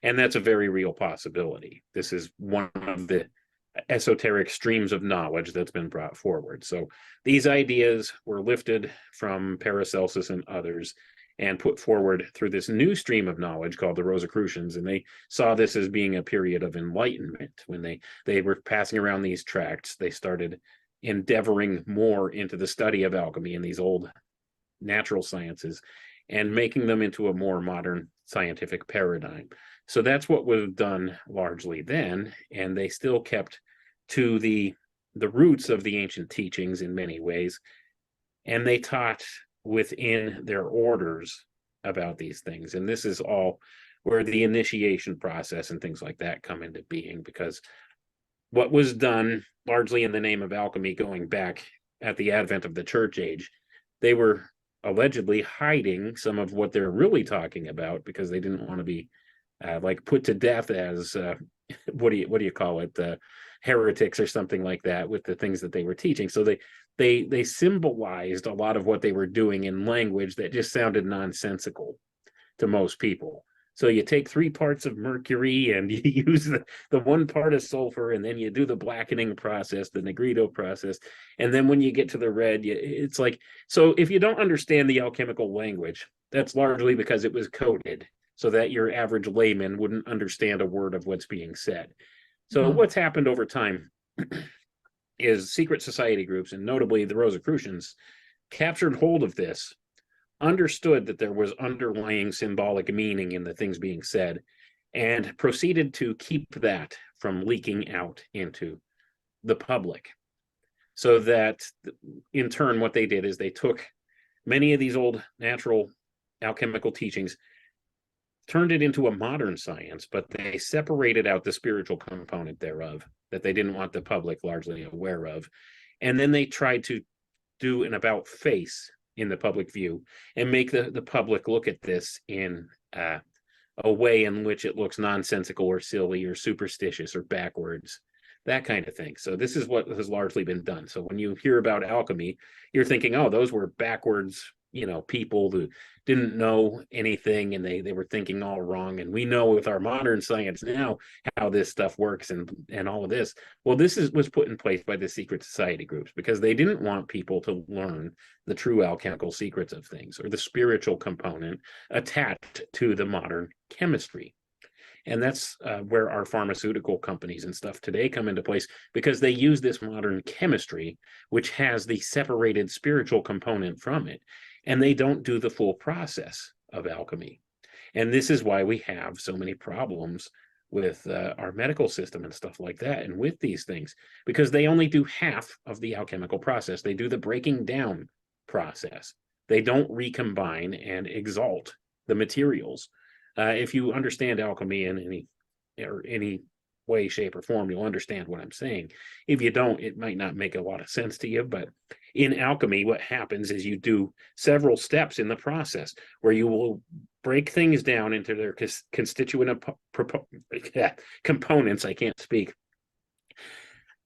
And that's a very real possibility. This is one of the esoteric streams of knowledge that's been brought forward. So these ideas were lifted from Paracelsus and others and put forward through this new stream of knowledge called the Rosicrucians. And they saw this as being a period of enlightenment. When they were passing around these tracts, they started endeavoring more into the study of alchemy and these old natural sciences and making them into a more modern scientific paradigm. So that's what was done largely then, and they still kept to the roots of the ancient teachings in many ways, and they taught within their orders about these things. And this is all where the initiation process and things like that come into being, because what was done largely in the name of alchemy going back at the advent of the church age, they were allegedly hiding some of what they're really talking about because they didn't want to be like put to death as what do you call it, heretics or something like that, with the things that they were teaching. So they symbolized a lot of what they were doing in language that just sounded nonsensical to most people. So you take 3 parts of mercury and you use the 1 part of sulfur, and then you do the blackening process, the negrito process. And then when you get to the red, it's like, so if you don't understand the alchemical language, that's largely because it was coded so that your average layman wouldn't understand a word of what's being said. So what's happened over time is secret society groups, and notably the Rosicrucians, captured hold of this, understood that there was underlying symbolic meaning in the things being said, and proceeded to keep that from leaking out into the public. So that in turn, what they did is they took many of these old natural alchemical teachings, turned it into a modern science, but they separated out the spiritual component thereof that they didn't want the public largely aware of. And then they tried to do an about face in the public view and make the public look at this in a way in which it looks nonsensical or silly or superstitious or backwards, that kind of thing. So this is what has largely been done. So when you hear about alchemy, you're thinking, oh, those were backwards, people who didn't know anything, and they were thinking all wrong. And we know with our modern science now how this stuff works and all of this. Well, this was put in place by the secret society groups because they didn't want people to learn the true alchemical secrets of things or the spiritual component attached to the modern chemistry. And that's where our pharmaceutical companies and stuff today come into place, because they use this modern chemistry, which has the separated spiritual component from it, and they don't do the full process of alchemy. And this is why we have so many problems with our medical system and stuff like that, and with these things, because they only do half of the alchemical process. They do the breaking down process. They don't recombine and exalt the materials. If you understand alchemy in any way, shape, or form, you'll understand what I'm saying. If you don't, it might not make a lot of sense to you. But in alchemy, what happens is you do several steps in the process where you will break things down into their constituent components. I can't speak.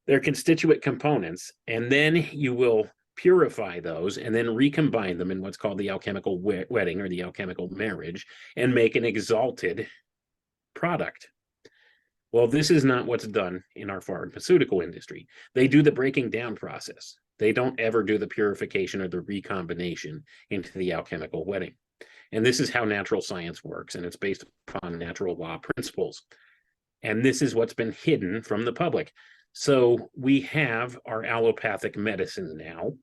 Their constituent components, and then you will purify those and then recombine them in what's called the alchemical wedding or the alchemical marriage and make an exalted product. Well, this is not what's done in our pharmaceutical industry. They do the breaking down process. They don't ever do the purification or the recombination into the alchemical wedding. And this is how natural science works, and it's based upon natural law principles. And this is what's been hidden from the public. So we have our allopathic medicine now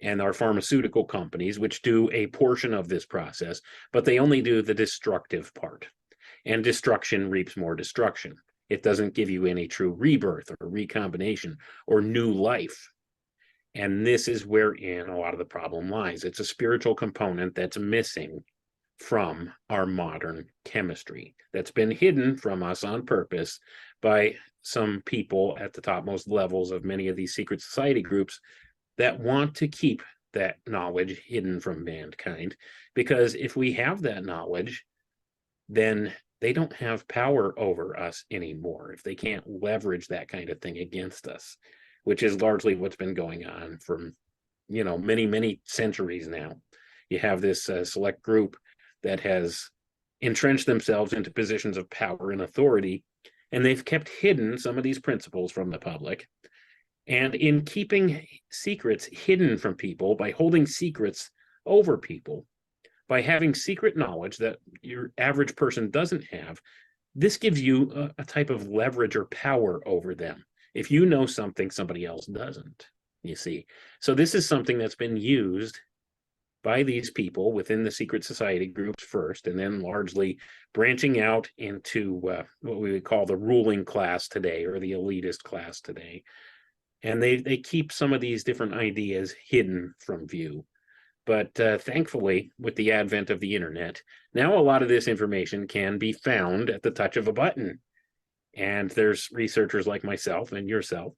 and our pharmaceutical companies, which do a portion of this process, but they only do the destructive part. And destruction reaps more destruction. It doesn't give you any true rebirth or recombination or new life. And this is wherein a lot of the problem lies. It's a spiritual component that's missing from our modern chemistry, that's been hidden from us on purpose by some people at the topmost levels of many of these secret society groups that want to keep that knowledge hidden from mankind. Because if we have that knowledge, then they don't have power over us anymore if they can't leverage that kind of thing against us, which is largely what's been going on for many, many centuries now. You have this select group that has entrenched themselves into positions of power and authority, and they've kept hidden some of these principles from the public. And in keeping secrets hidden from people, by holding secrets over people, by having secret knowledge that your average person doesn't have, this gives you a type of leverage or power over them. If you know something somebody else doesn't, you see. So this is something that's been used by these people within the secret society groups first, and then largely branching out into what we would call the ruling class today, or the elitist class today. And they keep some of these different ideas hidden from view. But thankfully, with the advent of the internet, now a lot of this information can be found at the touch of a button. And there's researchers like myself and yourself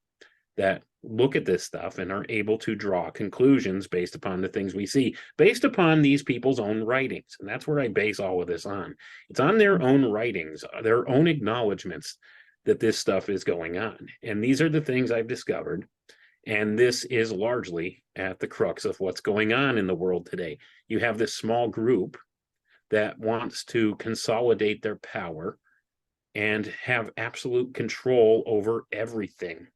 that look at this stuff and are able to draw conclusions based upon the things we see, based upon these people's own writings. And that's where I base all of this on. It's on their own writings, their own acknowledgments that this stuff is going on. And these are the things I've discovered. And this is largely at the crux of what's going on in the world today. You have this small group that wants to consolidate their power and have absolute control over everything.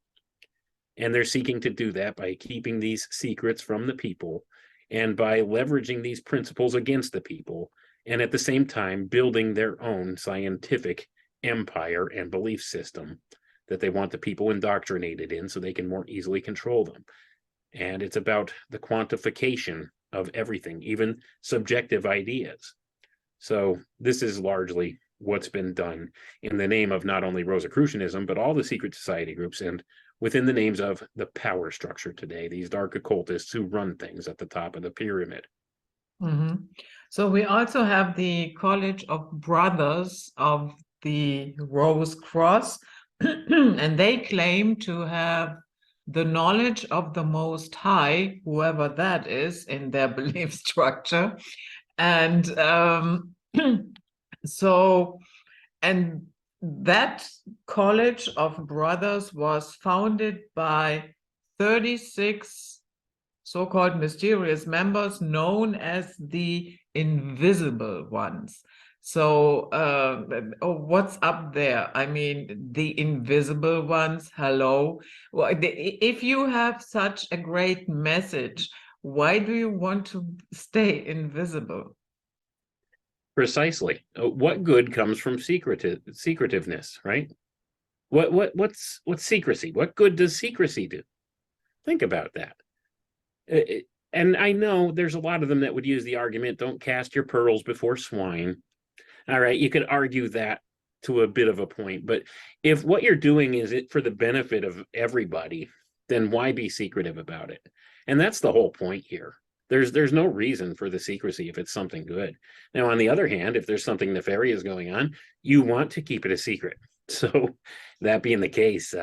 And they're seeking to do that by keeping these secrets from the people and by leveraging these principles against the people, and at the same time building their own scientific empire and belief system that they want the people indoctrinated in so they can more easily control them. And it's about the quantification of everything, even subjective ideas. So this is largely what's been done in the name of not only Rosicrucianism, but all the secret society groups, and within the names of the power structure today, these dark occultists who run things at the top of the pyramid. Mhm. So we also have the College of Brothers of the Rosecross, and they claim to have the knowledge of the Most High, whoever that is, in their belief structure. And so, and that College of Brothers was founded by 36 so-called mysterious members known as the invisible ones. So, what's up there? I mean, the invisible ones, hello. Well, if you have such a great message, why do you want to stay invisible? Precisely. What good comes from secretiveness, right? What's secrecy? What good does secrecy do? Think about that. And I know there's a lot of them that would use the argument, don't cast your pearls before swine. All right, you could argue that to a bit of a point, but if what you're doing is it for the benefit of everybody, then why be secretive about it? And that's the whole point here. There's no reason for the secrecy if it's something good. Now, on the other hand, if there's something nefarious going on, you want to keep it a secret. So that being the case,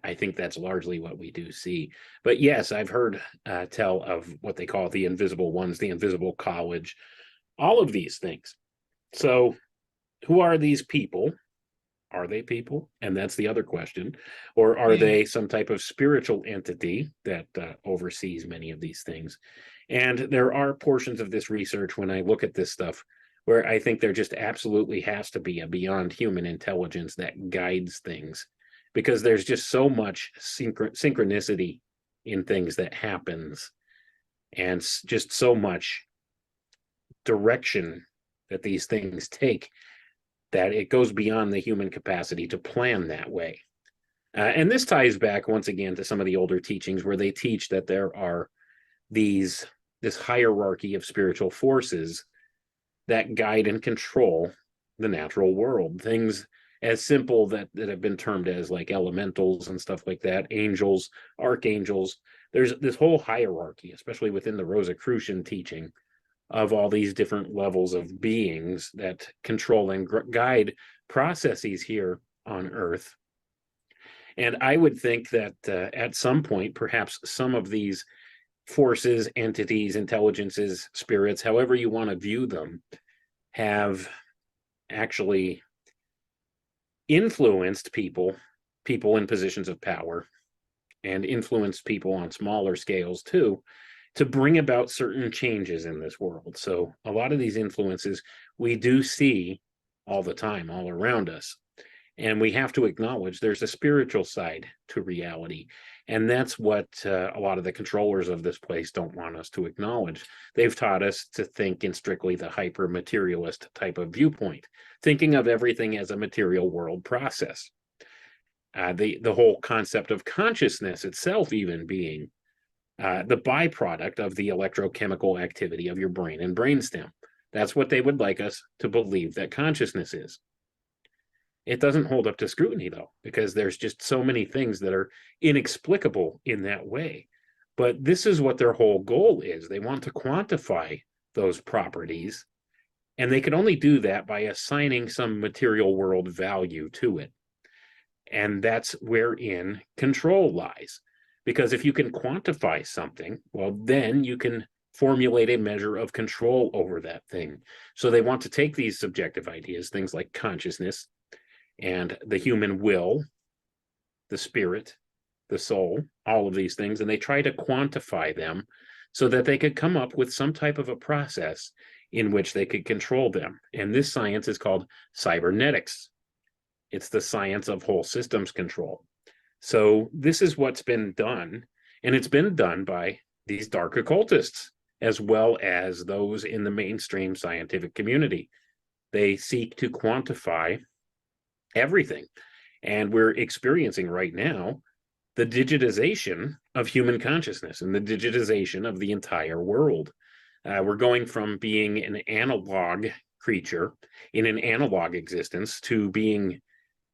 I think that's largely what we do see. But yes, I've heard tell of what they call the invisible ones, the invisible college, all of these things. So who are these people? Are they people? And that's the other question. Or are Yeah. they some type of spiritual entity that oversees many of these things? And there are portions of this research when I look at this stuff where I think there just absolutely has to be a beyond human intelligence that guides things, because there's just so much synchronicity in things that happens, and just so much direction that these things take, that it goes beyond the human capacity to plan that way. And this ties back once again to some of the older teachings where they teach that there are this hierarchy of spiritual forces that guide and control the natural world. Things as simple that have been termed as like elementals and stuff like that, angels, archangels. There's this whole hierarchy, especially within the Rosicrucian teaching, of all these different levels of beings that control and guide processes here on Earth. And I would think that at some point, perhaps some of these forces, entities, intelligences, spirits, however you want to view them, have actually influenced people in positions of power, and influenced people on smaller scales too, to bring about certain changes in this world. So a lot of these influences we do see all the time, all around us. And we have to acknowledge there's a spiritual side to reality. And that's what a lot of the controllers of this place don't want us to acknowledge. They've taught us to think in strictly the hyper-materialist type of viewpoint, thinking of everything as a material world process. The whole concept of consciousness itself even being the byproduct of the electrochemical activity of your brain and brainstem. That's what they would like us to believe that consciousness is. It doesn't hold up to scrutiny, though, because there's just so many things that are inexplicable in that way. But this is what their whole goal is. They want to quantify those properties, and they can only do that by assigning some material world value to it. And that's wherein control lies. Because if you can quantify something, well, then you can formulate a measure of control over that thing. So they want to take these subjective ideas, things like consciousness and the human will, the spirit, the soul, all of these things, and they try to quantify them so that they could come up with some type of a process in which they could control them. And this science is called cybernetics. It's the science of whole systems control. So this is what's been done, and it's been done by these dark occultists, as well as those in the mainstream scientific community. They seek to quantify everything. And we're experiencing right now the digitization of human consciousness and the digitization of the entire world. We're going from being an analog creature in an analog existence to being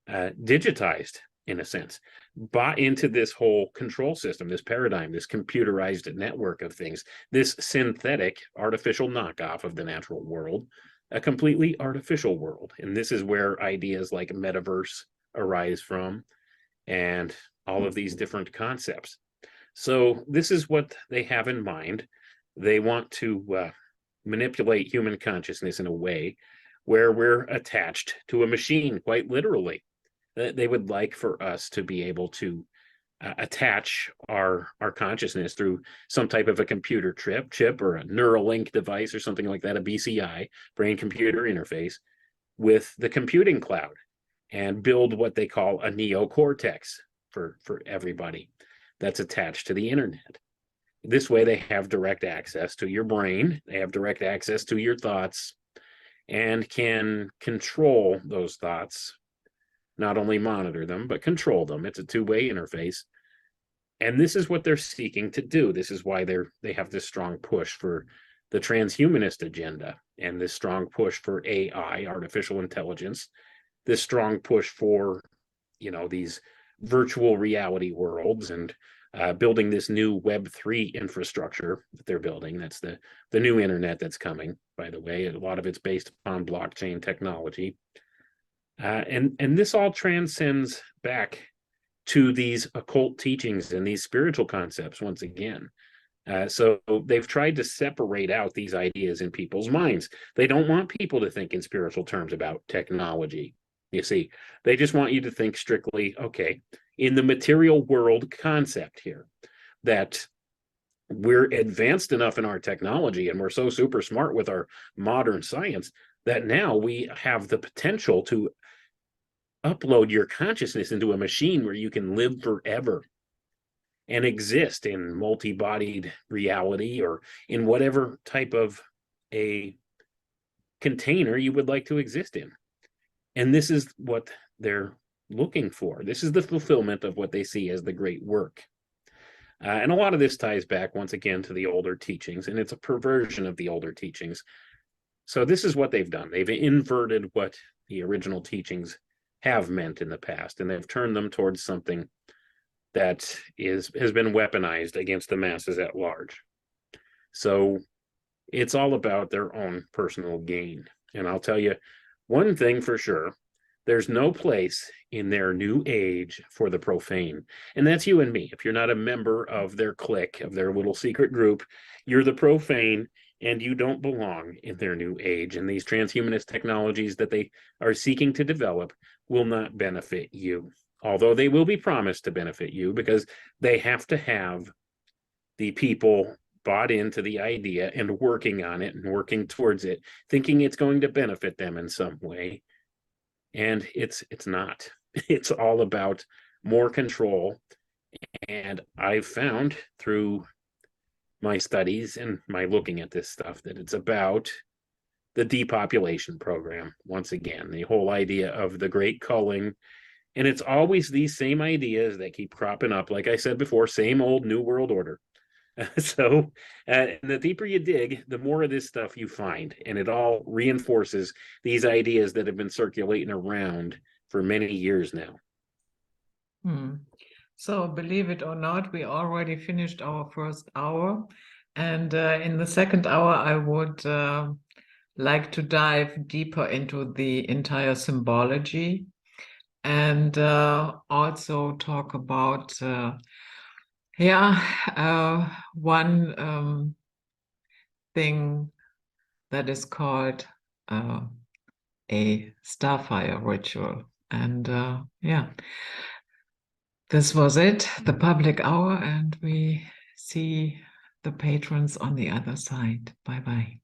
digitized in a sense, bought into this whole control system, this paradigm, this computerized network of things, this synthetic artificial knockoff of the natural world, a completely artificial world. And this is where ideas like metaverse arise from, and all of these different concepts. So this is what they have in mind. They want to manipulate human consciousness in a way where we're attached to a machine, quite literally. They would like for us to be able to attach our consciousness through some type of a computer chip or a Neuralink device or something like that, a BCI, brain computer interface, with the computing cloud, and build what they call a neocortex for everybody that's attached to the internet. This way they have direct access to your brain, they have direct access to your thoughts, and can control those thoughts, not only monitor them, but control them. It's a two-way interface. And this is what they're seeking to do. This is why they have this strong push for the transhumanist agenda, and this strong push for AI, artificial intelligence, this strong push for, these virtual reality worlds, and building this new Web3 infrastructure that they're building. That's the new internet that's coming, by the way. A lot of it's based upon blockchain technology. And this all transcends back to these occult teachings and these spiritual concepts once again. So they've tried to separate out these ideas in people's minds. They don't want people to think in spiritual terms about technology. You see, they just want you to think strictly, okay, in the material world concept here, that we're advanced enough in our technology and we're so super smart with our modern science that now we have the potential to upload your consciousness into a machine where you can live forever and exist in multi-bodied reality, or in whatever type of a container you would like to exist in. And this is what they're looking for. This is the fulfillment of what they see as the great work. And a lot of this ties back once again to the older teachings, and it's a perversion of the older teachings. So this is what they've done. They've inverted what the original teachings have meant in the past, and they've turned them towards something that has been weaponized against the masses at large. So it's all about their own personal gain. And I'll tell you one thing for sure: there's no place in their new age for the profane. And that's you and me. If you're not a member of their clique, of their little secret group, you're the profane, and you don't belong in their new age. And these transhumanist technologies that they are seeking to develop will not benefit you, although they will be promised to benefit you, because they have to have the people bought into the idea and working on it and working towards it, thinking it's going to benefit them in some way. And it's not. It's all about more control. And I've found through my studies and my looking at this stuff that it's about the depopulation program. Once again, the whole idea of the great culling. And it's always these same ideas that keep cropping up. Like I said before, same old New World Order. So the deeper you dig, the more of this stuff you find. And it all reinforces these ideas that have been circulating around for many years now. So believe it or not, we already finished our first hour. And in the second hour, I would like to dive deeper into the entire symbology, and also talk about one thing that is called a starfire ritual. And this was it, the public hour, and we see the patrons on the other side. Bye-bye.